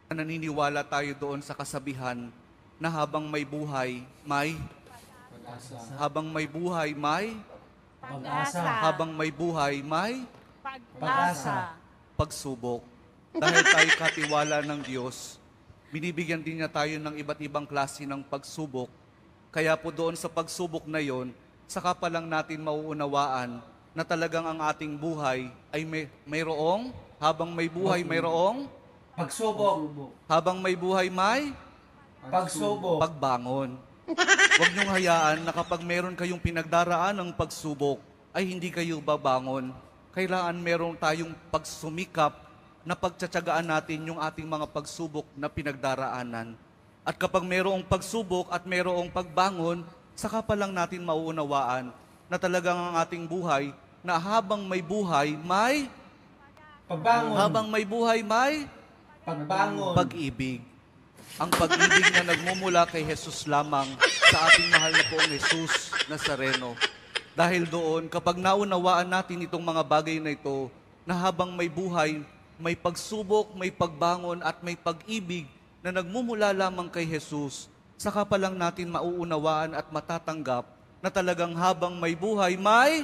Naniniwala tayo doon sa kasabihan na habang may buhay, may Pag-asa. habang may buhay, may Pag-asa. habang may buhay, may Pag-asa. pagsubok. Dahil tayo katiwala ng Diyos, binibigyan din niya tayo ng iba't ibang klase ng pagsubok. Kaya po doon sa pagsubok na yon, saka pa lang natin mauunawaan na talagang ang ating buhay ay mayroong, habang may buhay mayroong, Pagsubok. habang may buhay may Pagsubok. pagbangon. Huwag niyong hayaan na kapag meron kayong pinagdaraan ng pagsubok, ay hindi kayo babangon. Kailangan meron tayong pagsumikap na pagtsatsagaan natin yung ating mga pagsubok na pinagdaraanan. At kapag merong pagsubok at merong pagbangon, saka pa lang natin mauunawaan na talagang ang ating buhay, na habang may buhay, may Pagbangon. habang may buhay, may Pagbangon. pag-ibig. Ang pag-ibig na nagmumula kay Jesus lamang sa ating mahal na poong Jesus Nazareno. Dahil doon, kapag naunawaan natin itong mga bagay na ito, na habang may buhay, may pagsubok, may pagbangon at may pag-ibig na nagmumula lamang kay Jesus, saka pa lang natin mauunawaan at matatanggap na talagang habang may buhay, may